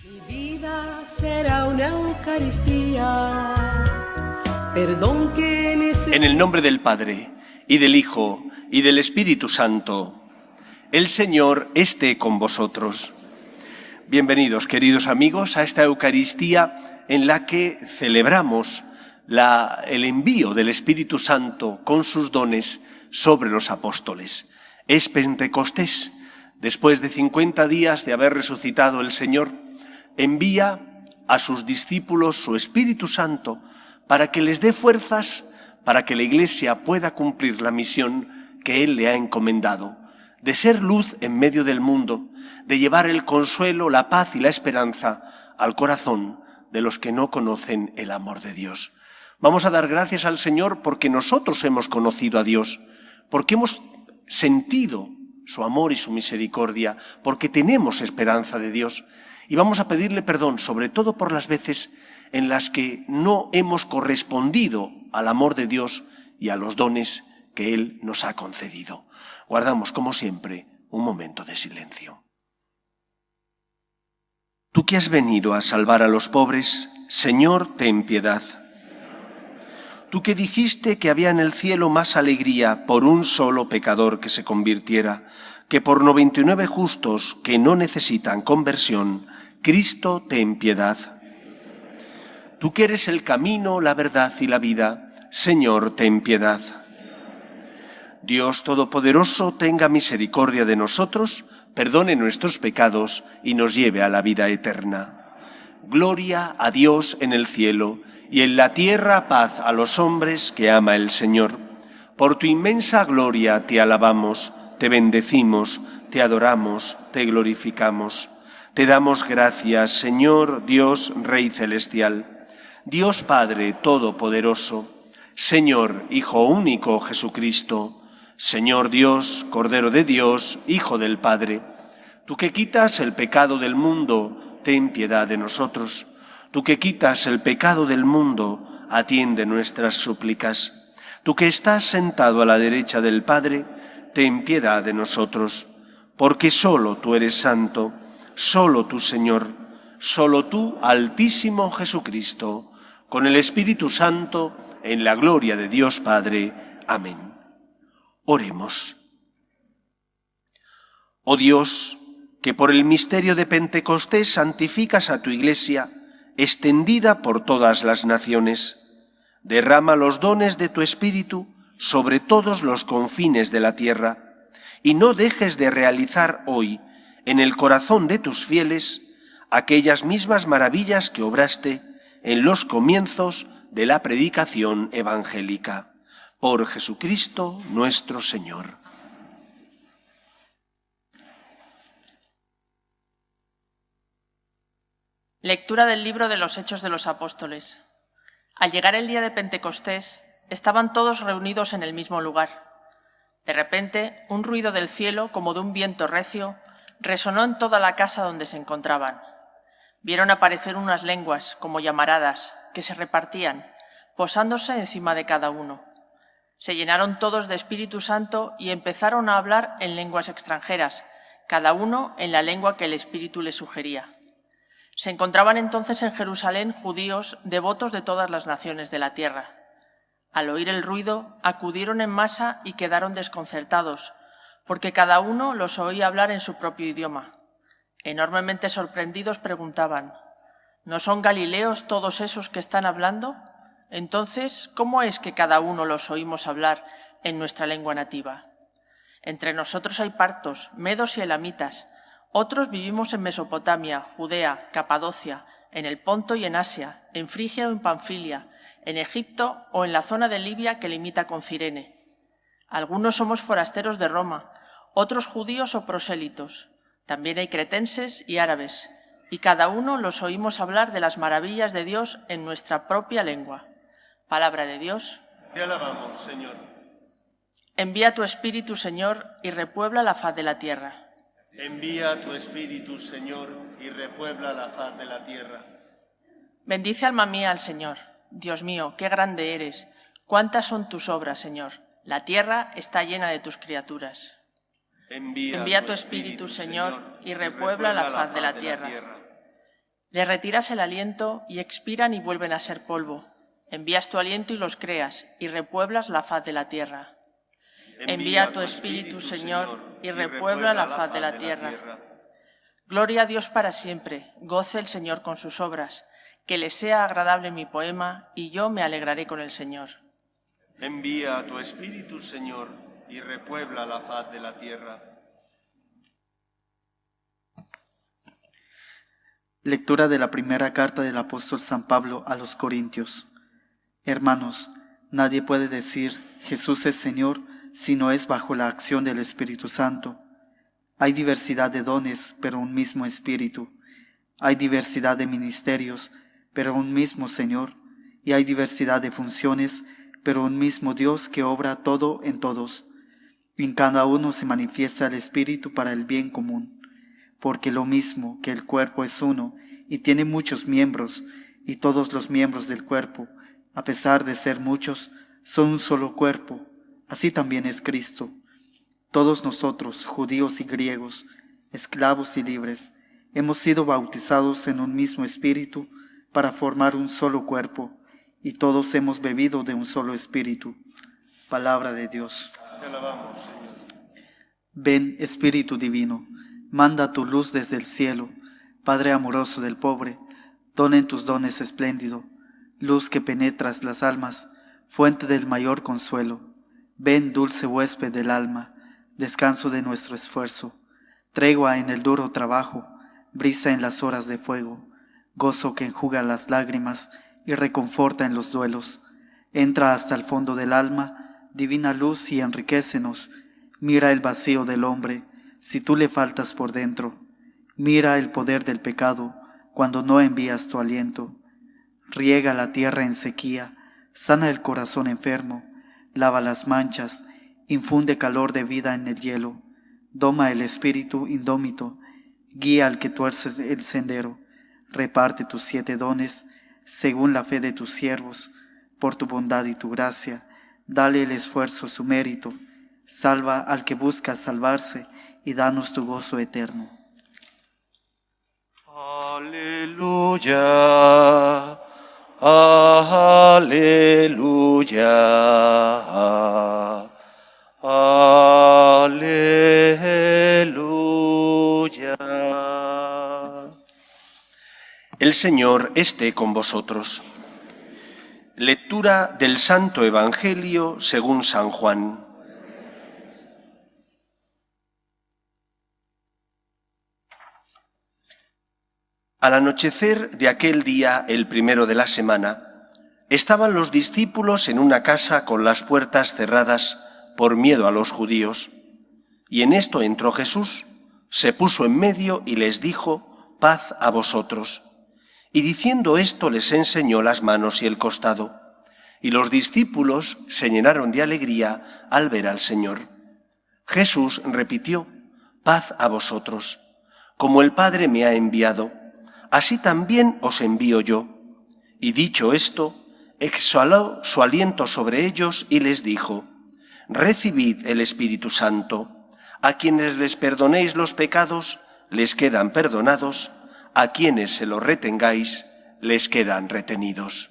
Mi vida será una Eucaristía, perdón que necesito. En el nombre del Padre, y del Hijo, y del Espíritu Santo, el Señor esté con vosotros. Bienvenidos, queridos amigos, a esta Eucaristía en la que celebramos el envío del Espíritu Santo con sus dones sobre los apóstoles. Es Pentecostés. Después de 50 días de haber resucitado el Señor, envía a sus discípulos su Espíritu Santo para que les dé fuerzas para que la Iglesia pueda cumplir la misión que Él le ha encomendado, de ser luz en medio del mundo, de llevar el consuelo, la paz y la esperanza al corazón de los que no conocen el amor de Dios. Vamos a dar gracias al Señor porque nosotros hemos conocido a Dios, porque hemos sentido su amor y su misericordia, porque tenemos esperanza de Dios. Y vamos a pedirle perdón, sobre todo por las veces en las que no hemos correspondido al amor de Dios y a los dones que Él nos ha concedido. Guardamos, como siempre, un momento de silencio. Tú que has venido a salvar a los pobres, Señor, ten piedad. Tú que dijiste que había en el cielo más alegría por un solo pecador que se convirtiera, que por 99 justos que no necesitan conversión, Cristo, ten piedad. Tú que eres el camino, la verdad y la vida, Señor, ten piedad. Dios Todopoderoso, tenga misericordia de nosotros, perdone nuestros pecados y nos lleve a la vida eterna. Gloria a Dios en el cielo y en la tierra paz a los hombres que ama el Señor. Por tu inmensa gloria te alabamos, te bendecimos, te adoramos, te glorificamos. Te damos gracias, Señor Dios, Rey Celestial, Dios Padre Todopoderoso, Señor Hijo único Jesucristo, Señor Dios, Cordero de Dios, Hijo del Padre. Tú que quitas el pecado del mundo, ten piedad de nosotros. Tú que quitas el pecado del mundo, atiende nuestras súplicas. Tú que estás sentado a la derecha del Padre, ten piedad de nosotros, porque solo tú eres santo, solo tú, Señor, solo tú, Altísimo Jesucristo, con el Espíritu Santo, en la gloria de Dios Padre. Amén. Oremos. Oh Dios, que por el misterio de Pentecostés santificas a tu Iglesia, extendida por todas las naciones, derrama los dones de tu Espíritu sobre todos los confines de la tierra, y no dejes de realizar hoy, en el corazón de tus fieles, aquellas mismas maravillas que obraste en los comienzos de la predicación evangélica. Por Jesucristo nuestro Señor. Lectura del libro de los Hechos de los Apóstoles. Al llegar el día de Pentecostés, estaban todos reunidos en el mismo lugar. De repente, un ruido del cielo, como de un viento recio, resonó en toda la casa donde se encontraban. Vieron aparecer unas lenguas, como llamaradas, que se repartían, posándose encima de cada uno. Se llenaron todos de Espíritu Santo y empezaron a hablar en lenguas extranjeras, cada uno en la lengua que el Espíritu les sugería. Se encontraban entonces en Jerusalén judíos devotos de todas las naciones de la tierra. Al oír el ruido, acudieron en masa y quedaron desconcertados, porque cada uno los oía hablar en su propio idioma. Enormemente sorprendidos preguntaban: ¿no son galileos todos esos que están hablando? Entonces, ¿cómo es que cada uno los oímos hablar en nuestra lengua nativa? Entre nosotros hay partos, medos y elamitas. Otros vivimos en Mesopotamia, Judea, Capadocia, en el Ponto y en Asia, en Frigia o en Panfilia, en Egipto o en la zona de Libia que limita con Cirene. Algunos somos forasteros de Roma, otros judíos o prosélitos. También hay cretenses y árabes, y cada uno los oímos hablar de las maravillas de Dios en nuestra propia lengua. Palabra de Dios. Te alabamos, Señor. Envía tu Espíritu, Señor, y repuebla la faz de la tierra. Envía tu Espíritu, Señor, y repuebla la faz de la tierra. Bendice alma mía al Señor. Dios mío, qué grande eres. Cuántas son tus obras, Señor. La tierra está llena de tus criaturas. Envía tu Espíritu, Señor, y repuebla la faz de la tierra. Les retiras el aliento y expiran y vuelven a ser polvo. Envías tu aliento y los creas, y repueblas la faz de la tierra. Envía tu Espíritu, Señor, y repuebla la faz de la tierra. Gloria a Dios para siempre, goce el Señor con sus obras. Que le sea agradable mi poema, y yo me alegraré con el Señor. Envía tu Espíritu, Señor, y repuebla la faz de la tierra. Lectura de la primera carta del apóstol San Pablo a los Corintios. Hermanos, nadie puede decir Jesús es Señor si no es bajo la acción del Espíritu Santo. Hay diversidad de dones, pero un mismo Espíritu. Hay diversidad de ministerios, pero un mismo Señor. Y hay diversidad de funciones, pero un mismo Dios que obra todo en todos. En cada uno se manifiesta el Espíritu para el bien común. Porque lo mismo que el cuerpo es uno y tiene muchos miembros, y todos los miembros del cuerpo, a pesar de ser muchos, son un solo cuerpo, así también es Cristo. Todos nosotros, judíos y griegos, esclavos y libres, hemos sido bautizados en un mismo espíritu para formar un solo cuerpo, y todos hemos bebido de un solo espíritu. Palabra de Dios. Te alabamos, Señor. Ven, Espíritu Divino, manda tu luz desde el cielo, Padre amoroso del pobre, dona en tus dones espléndido, luz que penetras las almas, fuente del mayor consuelo. Ven, dulce huésped del alma, descanso de nuestro esfuerzo, tregua en el duro trabajo, brisa en las horas de fuego, gozo que enjuga las lágrimas y reconforta en los duelos. Entra hasta el fondo del alma, divina luz, y enriquécenos. Mira el vacío del hombre, si tú le faltas por dentro. Mira el poder del pecado, cuando no envías tu aliento. Riega la tierra en sequía, sana el corazón enfermo, lava las manchas, infunde calor de vida en el hielo, doma el espíritu indómito, guía al que tuerce el sendero, reparte tus 7 dones, según la fe de tus siervos, por tu bondad y tu gracia, dale el esfuerzo su mérito, salva al que busca salvarse, y danos tu gozo eterno. Aleluya, aleluya, aleluya. El Señor esté con vosotros. Lectura del Santo Evangelio según San Juan. Al anochecer de aquel día, el primero de la semana, estaban los discípulos en una casa con las puertas cerradas por miedo a los judíos. Y en esto entró Jesús, se puso en medio y les dijo: paz a vosotros. Y diciendo esto les enseñó las manos y el costado. Y los discípulos se llenaron de alegría al ver al Señor. Jesús repitió: paz a vosotros. Como el Padre me ha enviado, así también os envío yo. Y dicho esto, exhaló su aliento sobre ellos y les dijo: recibid el Espíritu Santo. A quienes les perdonéis los pecados, les quedan perdonados. A quienes se los retengáis, les quedan retenidos.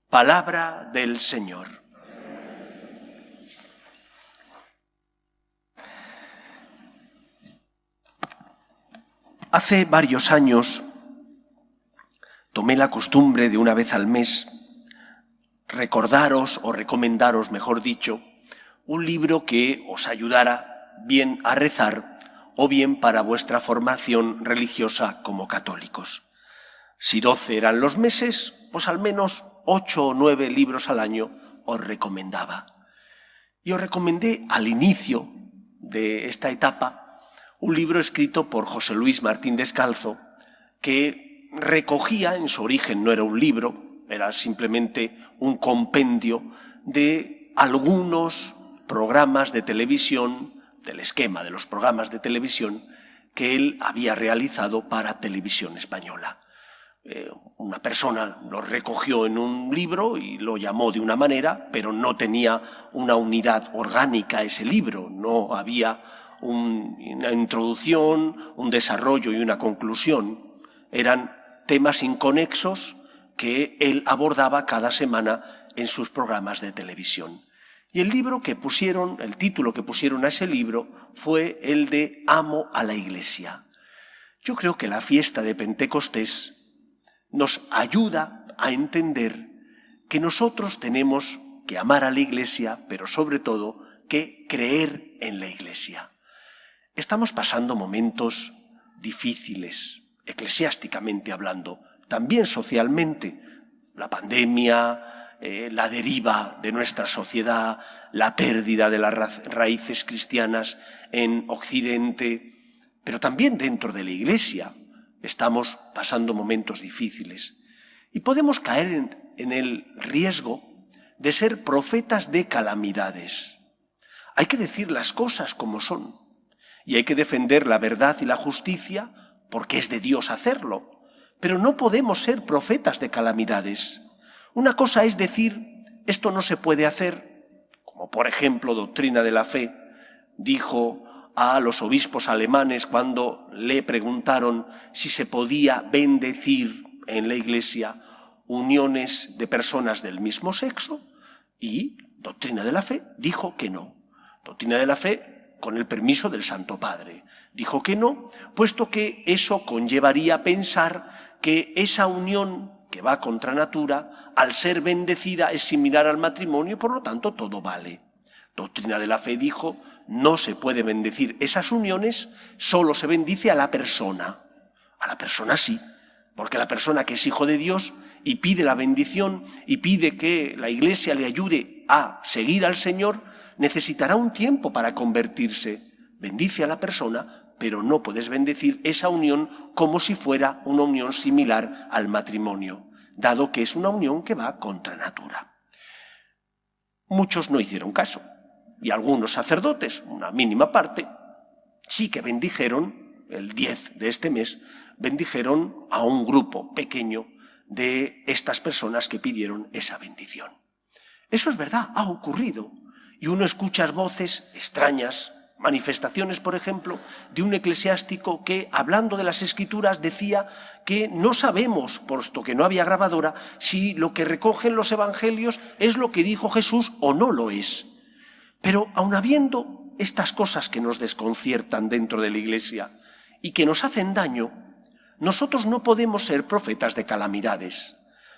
Palabra del Señor. Hace varios años tomé la costumbre de una vez al mes recordaros o recomendaros, mejor dicho, un libro que os ayudara bien a rezar o bien para vuestra formación religiosa como católicos. Si 12 eran los meses, pues al menos 8 o 9 libros al año os recomendaba. Y os recomendé al inicio de esta etapa un libro escrito por José Luis Martín Descalzo, que recogía, en su origen no era un libro, era simplemente un compendio de algunos programas de televisión, del esquema de los programas de televisión que él había realizado para Televisión Española. Una persona lo recogió en un libro y lo llamó de una manera, pero no tenía una unidad orgánica ese libro, no había una introducción, un desarrollo y una conclusión. Eran temas inconexos que él abordaba cada semana en sus programas de televisión. Y el título que pusieron a ese libro fue el de Amo a la Iglesia. Yo creo que la fiesta de Pentecostés nos ayuda a entender que nosotros tenemos que amar a la Iglesia, pero sobre todo que creer en la Iglesia. Estamos pasando momentos difíciles, eclesiásticamente hablando, también socialmente. La pandemia, la deriva de nuestra sociedad, la pérdida de las raíces cristianas en Occidente, pero también dentro de la Iglesia estamos pasando momentos difíciles. Y podemos caer en el riesgo de ser profetas de calamidades. Hay que decir las cosas como son y hay que defender la verdad y la justicia porque es de Dios hacerlo, pero no podemos ser profetas de calamidades. Una cosa es decir, esto no se puede hacer, como por ejemplo Doctrina de la Fe dijo a los obispos alemanes cuando le preguntaron si se podía bendecir en la Iglesia uniones de personas del mismo sexo, y Doctrina de la Fe dijo que no. Doctrina de la Fe, con el permiso del Santo Padre, dijo que no, puesto que eso conllevaría pensar que esa unión que va contra natura, al ser bendecida, es similar al matrimonio, por lo tanto todo vale. Doctrina de la Fe dijo, no se puede bendecir esas uniones, solo se bendice a la persona. A la persona sí, porque la persona que es hijo de Dios y pide la bendición y pide que la Iglesia le ayude a seguir al Señor, necesitará un tiempo para convertirse. Bendice a la persona, pero no puedes bendecir esa unión como si fuera una unión similar al matrimonio, dado que es una unión que va contra natura. Muchos no hicieron caso, y algunos sacerdotes, una mínima parte, sí que bendijeron, el 10 de este mes, bendijeron a un grupo pequeño de estas personas que pidieron esa bendición. Eso es verdad, ha ocurrido, y uno escucha voces extrañas, manifestaciones, por ejemplo, de un eclesiástico que, hablando de las Escrituras, decía que no sabemos, puesto que no había grabadora, si lo que recogen los evangelios es lo que dijo Jesús o no lo es. Pero aun habiendo estas cosas que nos desconciertan dentro de la Iglesia y que nos hacen daño, nosotros no podemos ser profetas de calamidades.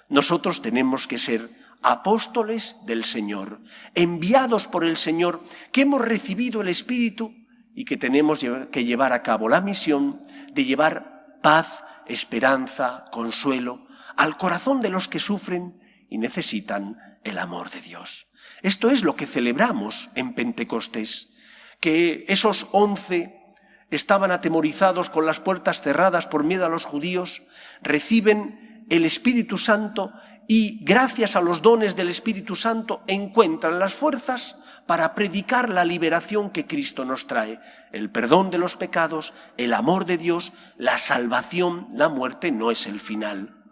Nosotros tenemos que ser apóstoles del Señor, enviados por el Señor, que hemos recibido el Espíritu y que tenemos que llevar a cabo la misión de llevar paz, esperanza, consuelo al corazón de los que sufren y necesitan el amor de Dios. Esto es lo que celebramos en Pentecostés, que esos 11 estaban atemorizados con las puertas cerradas por miedo a los judíos, reciben el Espíritu Santo y gracias a los dones del Espíritu Santo encuentran las fuerzas para predicar la liberación que Cristo nos trae, el perdón de los pecados, el amor de Dios, la salvación, la muerte no es el final.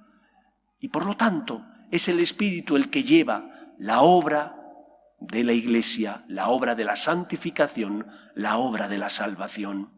Y por lo tanto es el Espíritu el que lleva la obra de la Iglesia, la obra de la santificación, la obra de la salvación.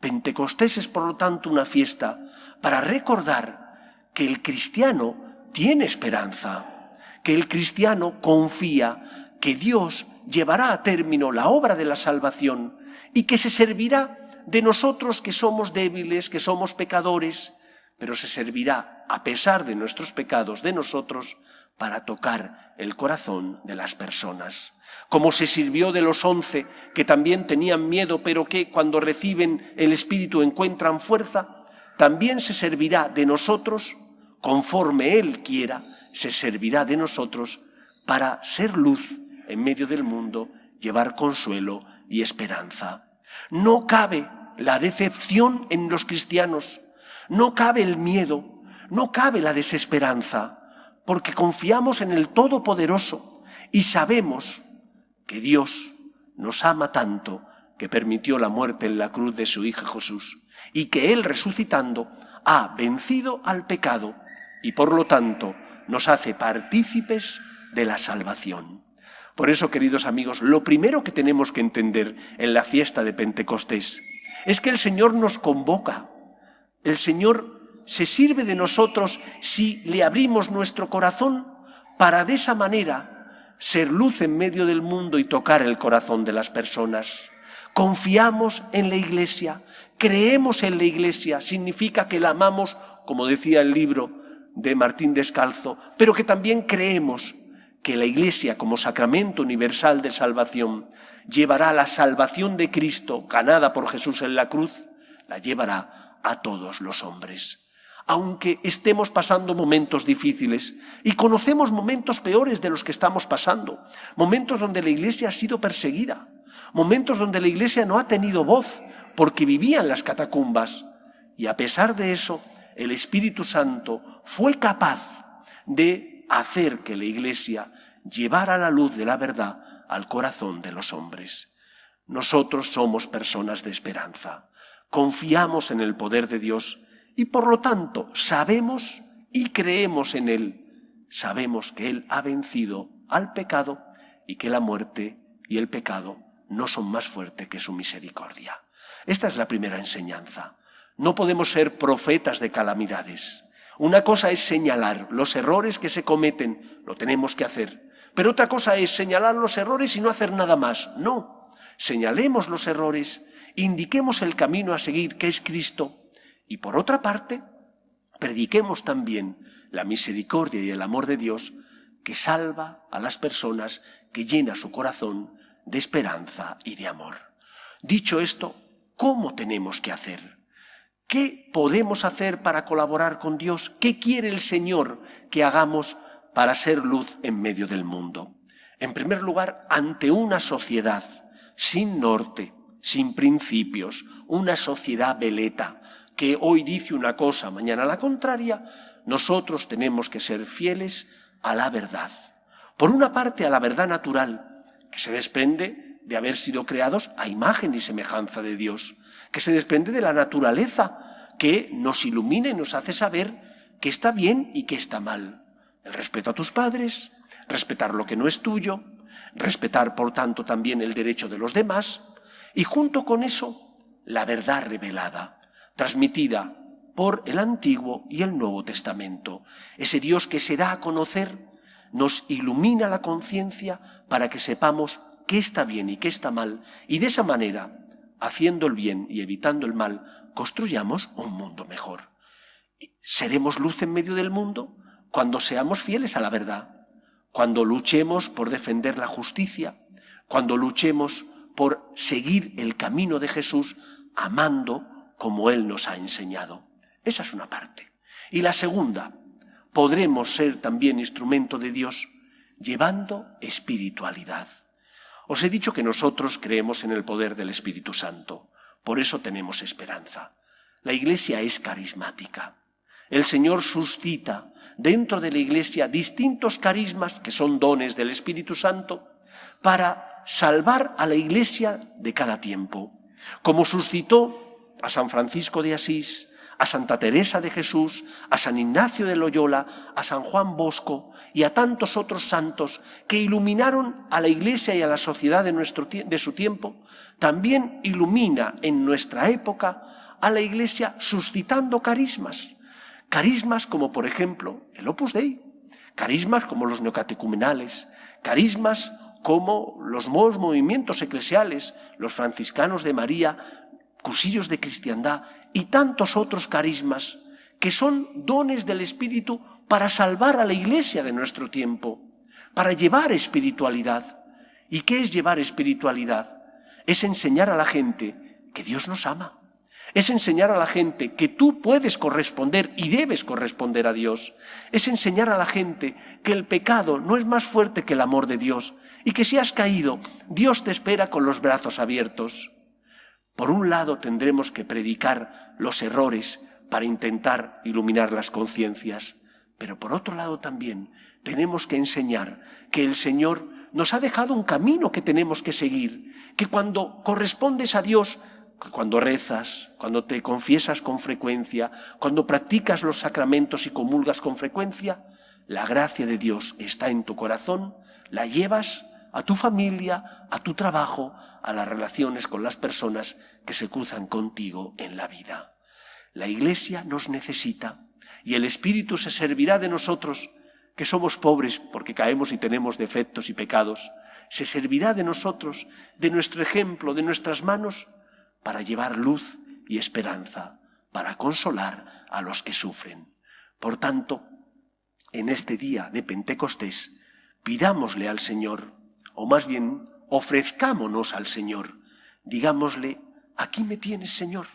Pentecostés es por lo tanto una fiesta para recordar que el cristiano tiene esperanza, que el cristiano confía que Dios llevará a término la obra de la salvación y que se servirá de nosotros que somos débiles, que somos pecadores, pero se servirá, a pesar de nuestros pecados, de nosotros, para tocar el corazón de las personas. Como se sirvió de los 11 que también tenían miedo, pero que cuando reciben el Espíritu encuentran fuerza, también se servirá de nosotros, conforme Él quiera, se servirá de nosotros para ser luz en medio del mundo, llevar consuelo y esperanza. No cabe la decepción en los cristianos, no cabe el miedo, no cabe la desesperanza, porque confiamos en el Todopoderoso y sabemos que Dios nos ama tanto que permitió la muerte en la cruz de su Hijo Jesús y que Él resucitando ha vencido al pecado y por lo tanto nos hace partícipes de la salvación. Por eso, queridos amigos, lo primero que tenemos que entender en la fiesta de Pentecostés es que el Señor nos convoca. El Señor se sirve de nosotros si le abrimos nuestro corazón para de esa manera ser luz en medio del mundo y tocar el corazón de las personas. Confiamos en la Iglesia, creemos en la Iglesia, significa que la amamos, como decía el libro de Martín Descalzo, pero que también creemos que la Iglesia, como sacramento universal de salvación, llevará la salvación de Cristo, ganada por Jesús en la cruz, la llevará a todos los hombres. Aunque estemos pasando momentos difíciles, y conocemos momentos peores de los que estamos pasando, momentos donde la Iglesia ha sido perseguida, momentos donde la Iglesia no ha tenido voz porque vivía en las catacumbas, y a pesar de eso, el Espíritu Santo fue capaz de hacer que la Iglesia llevara la luz de la verdad al corazón de los hombres. Nosotros somos personas de esperanza, confiamos en el poder de Dios y por lo tanto sabemos y creemos en Él. Sabemos que Él ha vencido al pecado y que la muerte y el pecado no son más fuertes que su misericordia. Esta es la primera enseñanza. No podemos ser profetas de calamidades. Una cosa es señalar los errores que se cometen, lo tenemos que hacer. Pero otra cosa es señalar los errores y no hacer nada más. No, señalemos los errores, indiquemos el camino a seguir, que es Cristo. Y por otra parte, prediquemos también la misericordia y el amor de Dios que salva a las personas, que llena su corazón de esperanza y de amor. Dicho esto, ¿cómo tenemos que hacer? ¿Qué podemos hacer para colaborar con Dios? ¿Qué quiere el Señor que hagamos para ser luz en medio del mundo? En primer lugar, ante una sociedad sin norte, sin principios, una sociedad veleta, que hoy dice una cosa, mañana la contraria, nosotros tenemos que ser fieles a la verdad. Por una parte, a la verdad natural, que se desprende de haber sido creados a imagen y semejanza de Dios, que se desprende de la naturaleza, que nos ilumina y nos hace saber qué está bien y qué está mal. El respeto a tus padres, respetar lo que no es tuyo, respetar, por tanto, también el derecho de los demás, y junto con eso, la verdad revelada, transmitida por el Antiguo y el Nuevo Testamento. Ese Dios que se da a conocer nos ilumina la conciencia para que sepamos qué está bien y qué está mal, y de esa manera, haciendo el bien y evitando el mal, construyamos un mundo mejor. ¿Seremos luz en medio del mundo? Cuando seamos fieles a la verdad, cuando luchemos por defender la justicia, cuando luchemos por seguir el camino de Jesús, amando como Él nos ha enseñado. Esa es una parte. Y la segunda, podremos ser también instrumento de Dios llevando espiritualidad. Os he dicho que nosotros creemos en el poder del Espíritu Santo, por eso tenemos esperanza. La Iglesia es carismática. El Señor suscita dentro de la Iglesia distintos carismas, que son dones del Espíritu Santo, para salvar a la Iglesia de cada tiempo. Como suscitó a San Francisco de Asís, a Santa Teresa de Jesús, a San Ignacio de Loyola, a San Juan Bosco y a tantos otros santos que iluminaron a la Iglesia y a la sociedad de su tiempo, también ilumina en nuestra época a la Iglesia suscitando carismas. Carismas como, por ejemplo, el Opus Dei, carismas como los neocatecumenales, carismas como los nuevos movimientos eclesiales, los franciscanos de María, cursillos de cristiandad y tantos otros carismas que son dones del Espíritu para salvar a la Iglesia de nuestro tiempo, para llevar espiritualidad. ¿Y qué es llevar espiritualidad? Es enseñar a la gente que Dios nos ama. Es enseñar a la gente que tú puedes corresponder y debes corresponder a Dios. Es enseñar a la gente que el pecado no es más fuerte que el amor de Dios y que si has caído, Dios te espera con los brazos abiertos. Por un lado tendremos que predicar los errores para intentar iluminar las conciencias, pero por otro lado también tenemos que enseñar que el Señor nos ha dejado un camino que tenemos que seguir, que cuando correspondes a Dios, cuando rezas, cuando te confiesas con frecuencia, cuando practicas los sacramentos y comulgas con frecuencia, la gracia de Dios está en tu corazón, la llevas a tu familia, a tu trabajo, a las relaciones con las personas que se cruzan contigo en la vida. La Iglesia nos necesita y el Espíritu se servirá de nosotros, que somos pobres porque caemos y tenemos defectos y pecados. Se servirá de nosotros, de nuestro ejemplo, de nuestras manos, para llevar luz y esperanza, para consolar a los que sufren. Por tanto, en este día de Pentecostés, pidámosle al Señor, o más bien ofrezcámonos al Señor, digámosle: aquí me tienes, Señor.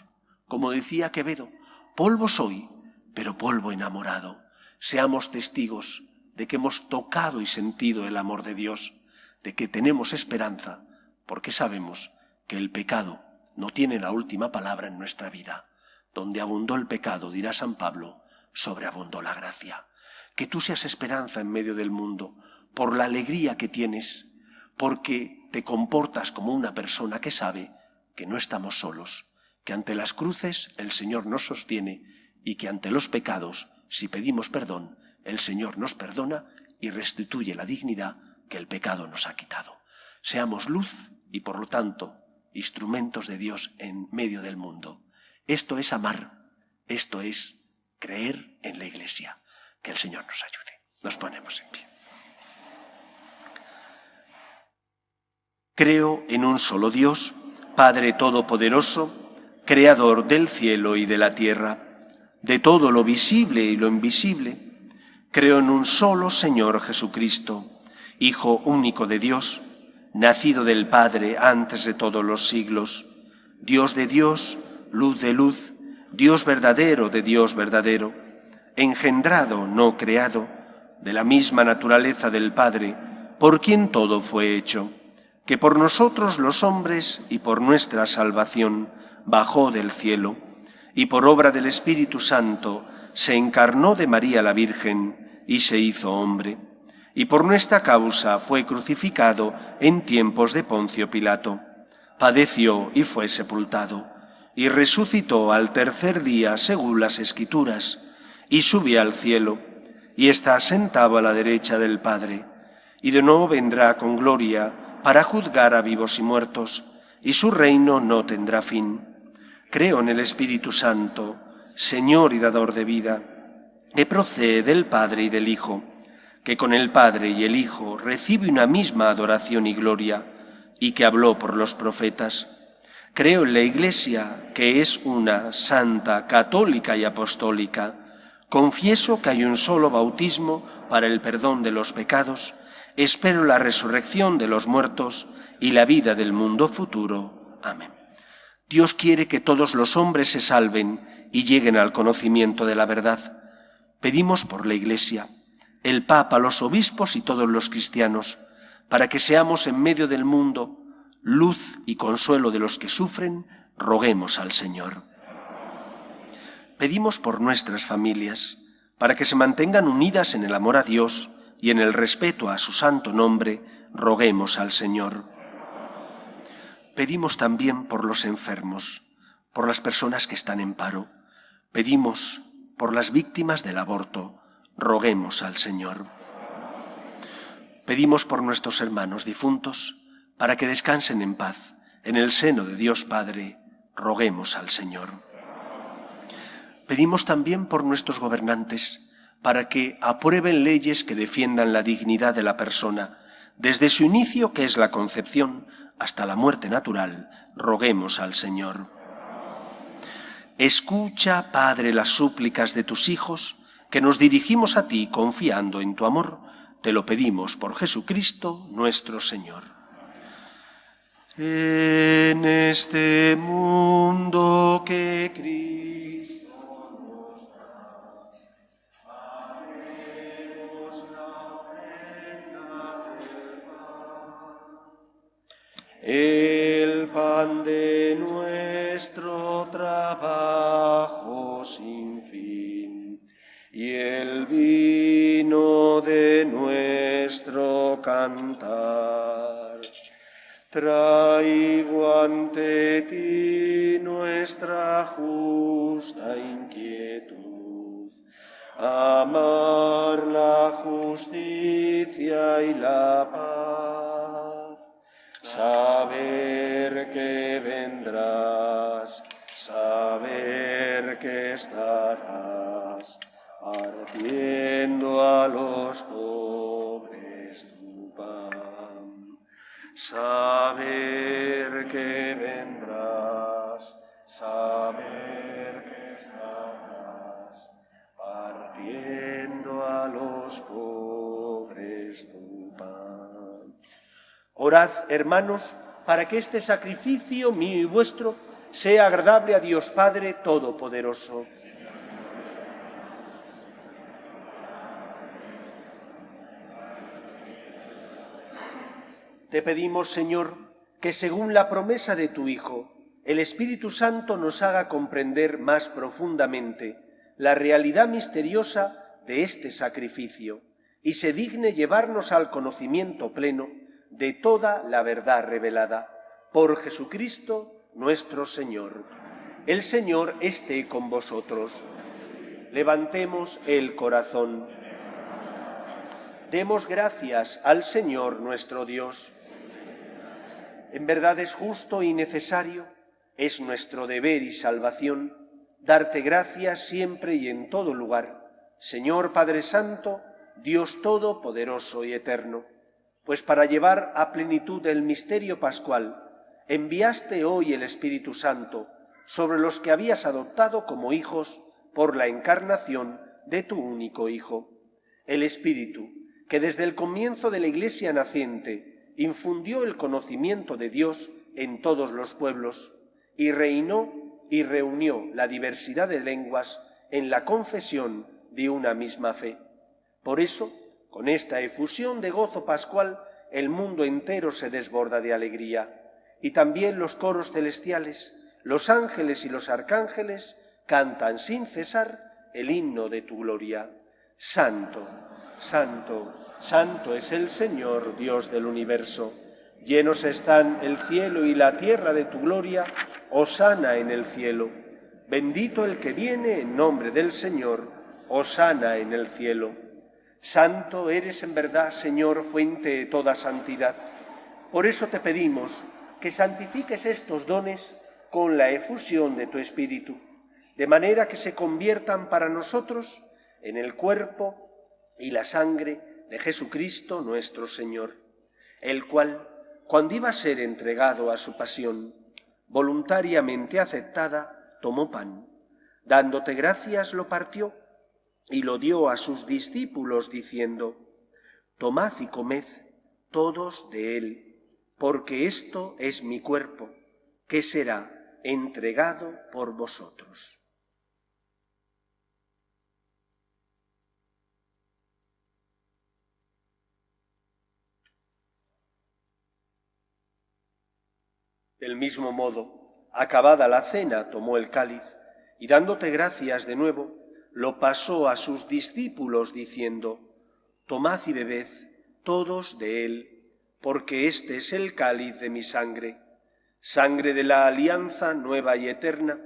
Como decía Quevedo, polvo soy, pero polvo enamorado. Seamos testigos de que hemos tocado y sentido el amor de Dios, de que tenemos esperanza, porque sabemos que el pecado no tiene la última palabra en nuestra vida. Donde abundó el pecado, dirá San Pablo, sobreabundó la gracia. Que tú seas esperanza en medio del mundo, por la alegría que tienes, porque te comportas como una persona que sabe que no estamos solos, que ante las cruces el Señor nos sostiene y que ante los pecados, si pedimos perdón, el Señor nos perdona y restituye la dignidad que el pecado nos ha quitado. Seamos luz y, por lo tanto, instrumentos de Dios en medio del mundo. Esto es amar, esto es creer en la Iglesia. Que el Señor nos ayude. Nos ponemos en pie. Creo en un solo Dios, Padre Todopoderoso, Creador del cielo y de la tierra, de todo lo visible y lo invisible. Creo en un solo Señor Jesucristo, Hijo único de Dios, nacido del Padre antes de todos los siglos, Dios de Dios, luz de luz, Dios verdadero de Dios verdadero, engendrado, no creado, de la misma naturaleza del Padre, por quien todo fue hecho, que por nosotros los hombres y por nuestra salvación bajó del cielo, y por obra del Espíritu Santo se encarnó de María la Virgen y se hizo hombre, y por nuestra causa fue crucificado en tiempos de Poncio Pilato, padeció y fue sepultado, y resucitó al tercer día según las Escrituras, y subió al cielo, y está sentado a la derecha del Padre, y de nuevo vendrá con gloria para juzgar a vivos y muertos, y su reino no tendrá fin. Creo en el Espíritu Santo, Señor y dador de vida, que procede del Padre y del Hijo, que con el Padre y el Hijo recibe una misma adoración y gloria, y que habló por los profetas. Creo en la Iglesia, que es una, santa, católica y apostólica. Confieso que hay un solo bautismo para el perdón de los pecados. Espero la resurrección de los muertos y la vida del mundo futuro. Amén. Dios quiere que todos los hombres se salven y lleguen al conocimiento de la verdad. Pedimos por la Iglesia, el Papa, los obispos y todos los cristianos, para que seamos en medio del mundo luz y consuelo de los que sufren. Roguemos al Señor. Pedimos por nuestras familias, para que se mantengan unidas en el amor a Dios y en el respeto a su santo nombre. Roguemos al Señor. Pedimos también por los enfermos, por las personas que están en paro. Pedimos por las víctimas del aborto. Roguemos al Señor. Pedimos por nuestros hermanos difuntos, para que descansen en paz en el seno de Dios Padre. Roguemos al Señor. Pedimos también por nuestros gobernantes, para que aprueben leyes que defiendan la dignidad de la persona, desde su inicio, que es la concepción, hasta la muerte natural. Roguemos al Señor. Escucha, Padre, las súplicas de tus hijos, que nos dirigimos a ti confiando en tu amor. Te lo pedimos por Jesucristo nuestro Señor. En este mundo que Cristo nos da, hacemos la ofrenda del pan, el pan de nuestro trabajo sin fin, y el vino de nuestro cantar. Traigo ante ti nuestra justa inquietud, amar la justicia y la paz, saber que vendrás, saber que estarás partiendo a los pobres tu pan. Saber que vendrás, saber que estarás partiendo a los pobres tu pan. Orad, hermanos, para que este sacrificio mío y vuestro sea agradable a Dios Padre Todopoderoso. Te pedimos, Señor, que según la promesa de tu Hijo, el Espíritu Santo nos haga comprender más profundamente la realidad misteriosa de este sacrificio y se digne llevarnos al conocimiento pleno de toda la verdad revelada. Por Jesucristo nuestro Señor. El Señor esté con vosotros. Levantemos el corazón. Demos gracias al Señor nuestro Dios. En verdad es justo y necesario, es nuestro deber y salvación, darte gracias siempre y en todo lugar, Señor Padre Santo, Dios Todopoderoso y Eterno, pues para llevar a plenitud el misterio pascual, enviaste hoy el Espíritu Santo sobre los que habías adoptado como hijos por la encarnación de tu único Hijo. El Espíritu, que desde el comienzo de la Iglesia naciente infundió el conocimiento de Dios en todos los pueblos y reinó y reunió la diversidad de lenguas en la confesión de una misma fe. Por eso, con esta efusión de gozo pascual, el mundo entero se desborda de alegría. Y también los coros celestiales, los ángeles y los arcángeles cantan sin cesar el himno de tu gloria. Santo, santo, santo es el Señor, Dios del universo. Llenos están el cielo y la tierra de tu gloria. Hosana en el cielo. Bendito el que viene en nombre del Señor. Hosana en el cielo. Santo eres en verdad, Señor, fuente de toda santidad. Por eso te pedimos que santifiques estos dones con la efusión de tu Espíritu, de manera que se conviertan para nosotros en el cuerpo y la sangre de Jesucristo nuestro Señor, el cual, cuando iba a ser entregado a su pasión, voluntariamente aceptada, tomó pan, dándote gracias lo partió y lo dio a sus discípulos diciendo: tomad y comed todos de él, porque esto es mi cuerpo, que será entregado por vosotros. Del mismo modo, acabada la cena, tomó el cáliz, y dándote gracias de nuevo, lo pasó a sus discípulos diciendo: tomad y bebed todos de él, porque este es el cáliz de mi sangre, sangre de la alianza nueva y eterna,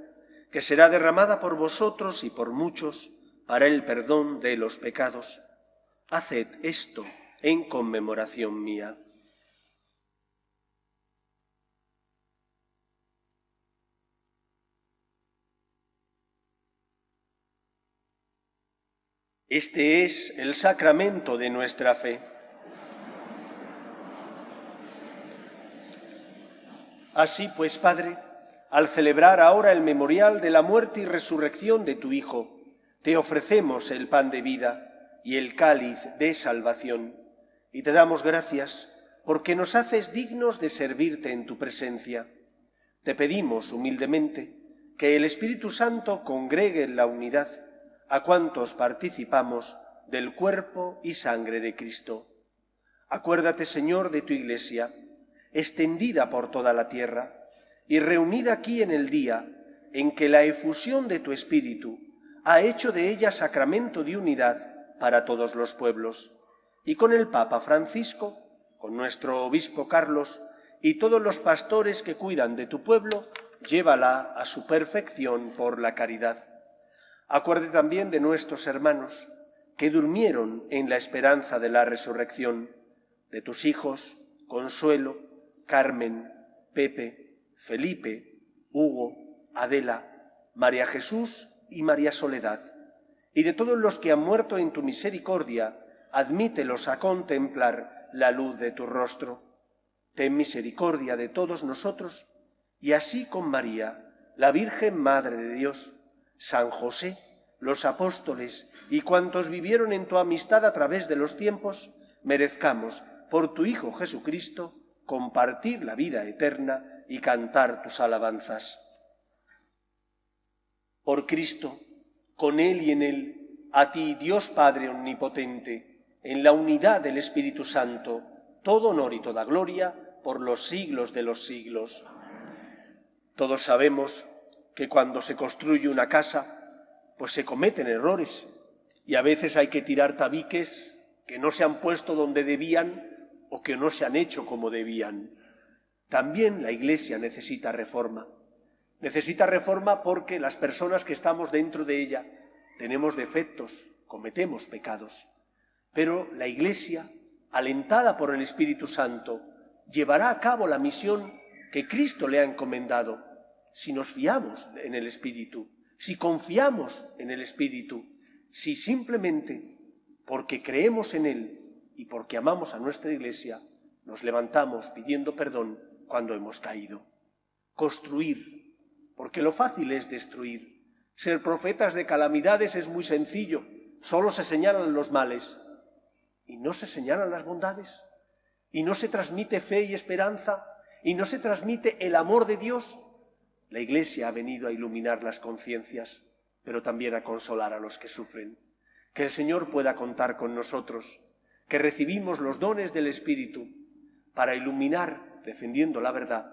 que será derramada por vosotros y por muchos para el perdón de los pecados. Haced esto en conmemoración mía. Este es el sacramento de nuestra fe. Así pues, Padre, al celebrar ahora el memorial de la muerte y resurrección de tu Hijo, te ofrecemos el pan de vida y el cáliz de salvación, y te damos gracias porque nos haces dignos de servirte en tu presencia. Te pedimos humildemente que el Espíritu Santo congregue en la unidad a cuantos participamos del cuerpo y sangre de Cristo. Acuérdate, Señor, de tu Iglesia, extendida por toda la tierra y reunida aquí en el día en que la efusión de tu Espíritu ha hecho de ella sacramento de unidad para todos los pueblos. Y con el Papa Francisco, con nuestro Obispo Carlos y todos los pastores que cuidan de tu pueblo, llévala a su perfección por la caridad. Acuérdate también de nuestros hermanos que durmieron en la esperanza de la resurrección, de tus hijos Consuelo, Carmen, Pepe, Felipe, Hugo, Adela, María Jesús, y María Soledad, y de todos los que han muerto en tu misericordia, admítelos a contemplar la luz de tu rostro. Ten misericordia de todos nosotros, y así con María, la Virgen Madre de Dios, San José, los apóstoles y cuantos vivieron en tu amistad a través de los tiempos, merezcamos, por tu Hijo Jesucristo, compartir la vida eterna y cantar tus alabanzas. Por Cristo, con Él y en Él, a ti, Dios Padre Omnipotente, en la unidad del Espíritu Santo, todo honor y toda gloria por los siglos de los siglos. Todos sabemos que cuando se construye una casa, pues se cometen errores y a veces hay que tirar tabiques que no se han puesto donde debían o que no se han hecho como debían. También la Iglesia necesita reforma. Necesita reforma porque las personas que estamos dentro de ella tenemos defectos, cometemos pecados. Pero la Iglesia, alentada por el Espíritu Santo, llevará a cabo la misión que Cristo le ha encomendado, si nos fiamos en el Espíritu, si confiamos en el Espíritu, si simplemente porque creemos en Él y porque amamos a nuestra Iglesia, nos levantamos pidiendo perdón cuando hemos caído. Construir, porque lo fácil es destruir. Ser profetas de calamidades es muy sencillo, solo se señalan los males y no se señalan las bondades, y no se transmite fe y esperanza, y no se transmite el amor de Dios. La Iglesia ha venido a iluminar las conciencias, pero también a consolar a los que sufren. Que el Señor pueda contar con nosotros, que recibimos los dones del Espíritu para iluminar defendiendo la verdad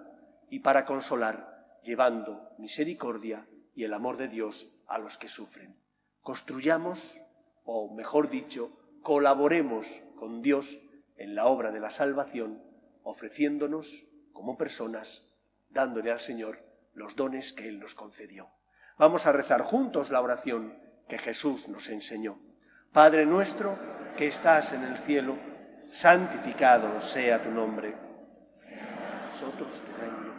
y para consolar llevando misericordia y el amor de Dios a los que sufren. Construyamos, o mejor dicho, colaboremos con Dios en la obra de la salvación, ofreciéndonos como personas, dándole al Señor los dones que Él nos concedió. Vamos a rezar juntos la oración que Jesús nos enseñó. Padre nuestro que estás en el cielo, santificado sea tu nombre. Nosotros tu reino.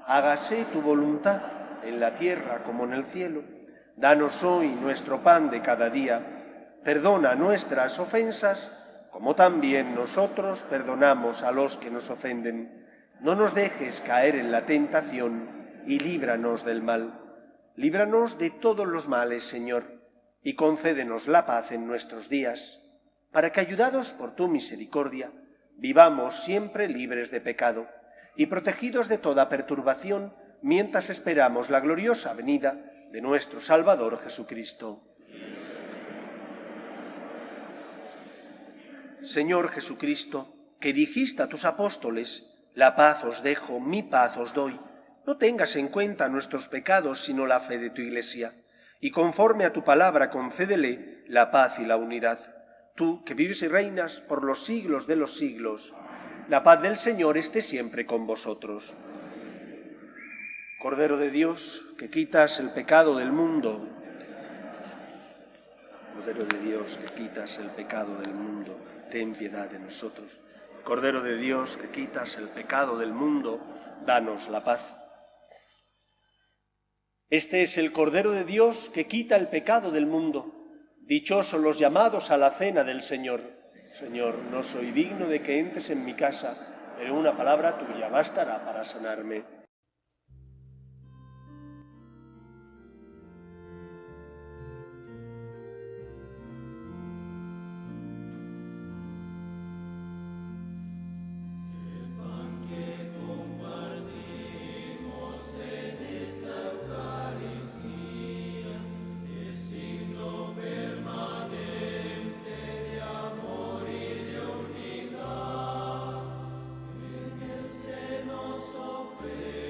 Hágase tu voluntad en la tierra como en el cielo. Danos hoy nuestro pan de cada día. Perdona nuestras ofensas, como también nosotros perdonamos a los que nos ofenden. No nos dejes caer en la tentación y líbranos del mal. Líbranos de todos los males, Señor, y concédenos la paz en nuestros días, para que, ayudados por tu misericordia, vivamos siempre libres de pecado y protegidos de toda perturbación, mientras esperamos la gloriosa venida de nuestro Salvador Jesucristo. Señor Jesucristo, que dijiste a tus apóstoles, la paz os dejo, mi paz os doy, no tengas en cuenta nuestros pecados, sino la fe de tu Iglesia, y conforme a tu palabra concédele la paz y la unidad. Tú, que vives y reinas por los siglos de los siglos, la paz del Señor esté siempre con vosotros. Cordero de Dios, que quitas el pecado del mundo, Cordero de Dios, que quitas el pecado del mundo, ten piedad de nosotros. Cordero de Dios, que quitas el pecado del mundo, danos la paz. Este es el Cordero de Dios que quita el pecado del mundo. Dichosos los llamados a la cena del Señor. Señor, no soy digno de que entres en mi casa, pero una palabra tuya bastará para sanarme. Ofrece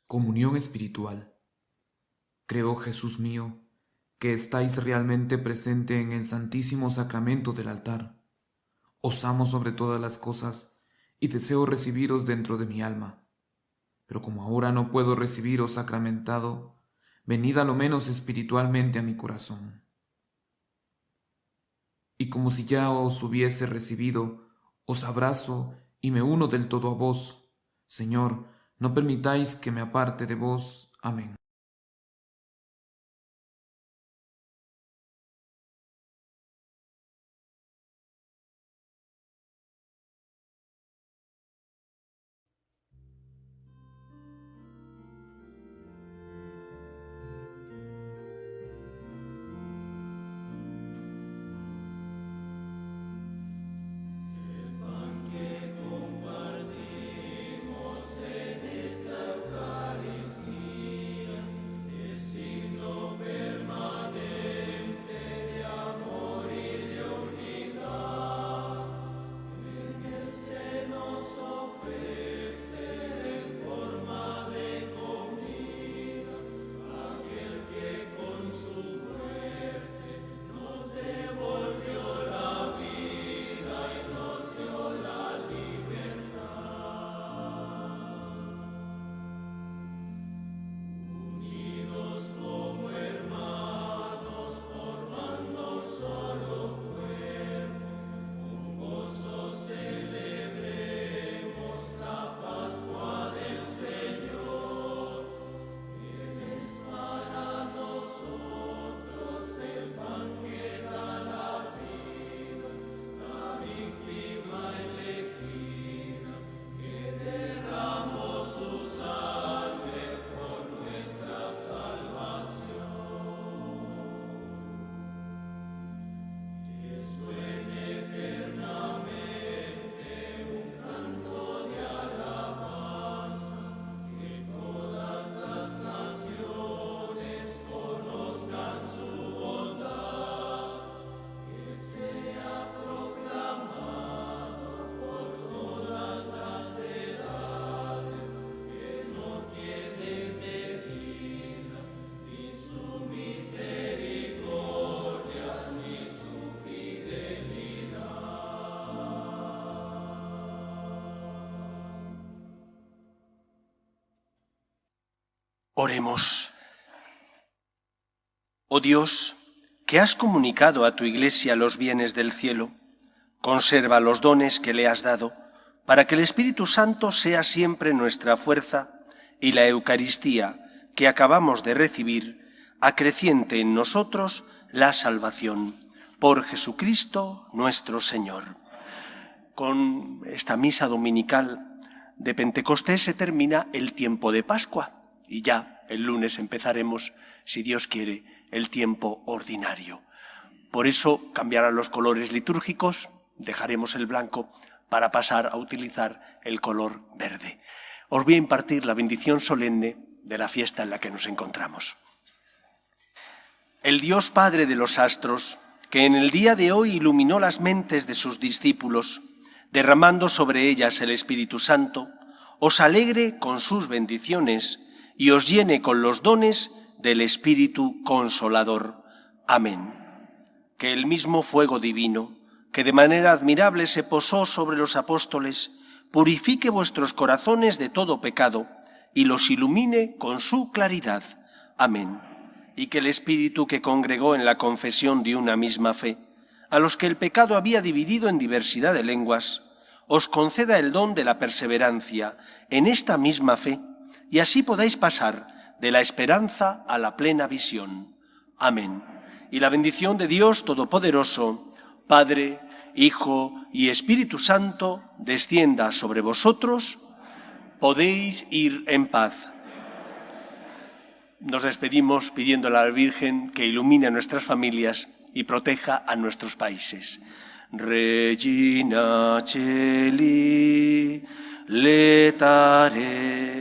Comunión espiritual. Creo, Jesús mío, que estáis realmente presente en el Santísimo Sacramento del altar. Os amo sobre todas las cosas y deseo recibiros dentro de mi alma. Pero como ahora no puedo recibiros sacramentado, venid a lo menos espiritualmente a mi corazón. Y como si ya os hubiese recibido, os abrazo y me uno del todo a vos. Señor, no permitáis que me aparte de vos. Amén. Oremos. Oh Dios, que has comunicado a tu Iglesia los bienes del cielo, conserva los dones que le has dado, para que el Espíritu Santo sea siempre nuestra fuerza y la Eucaristía que acabamos de recibir acreciente en nosotros la salvación. Por Jesucristo nuestro Señor. Con esta misa dominical de Pentecostés se termina el tiempo de Pascua y ya el lunes empezaremos, si Dios quiere, el tiempo ordinario. Por eso cambiarán los colores litúrgicos, dejaremos el blanco para pasar a utilizar el color verde. Os voy a impartir la bendición solemne de la fiesta en la que nos encontramos. El Dios Padre de los astros, que en el día de hoy iluminó las mentes de sus discípulos, derramando sobre ellas el Espíritu Santo, os alegre con sus bendiciones y os llene con los dones del Espíritu Consolador. Amén. Que el mismo fuego divino, que de manera admirable se posó sobre los apóstoles, purifique vuestros corazones de todo pecado y los ilumine con su claridad. Amén. Y que el Espíritu que congregó en la confesión de una misma fe, a los que el pecado había dividido en diversidad de lenguas, os conceda el don de la perseverancia en esta misma fe, y así podáis pasar de la esperanza a la plena visión. Amén. Y la bendición de Dios Todopoderoso, Padre, Hijo y Espíritu Santo, descienda sobre vosotros. Podéis ir en paz. Nos despedimos pidiéndole a la Virgen que ilumine a nuestras familias y proteja a nuestros países. Regina Celi, letare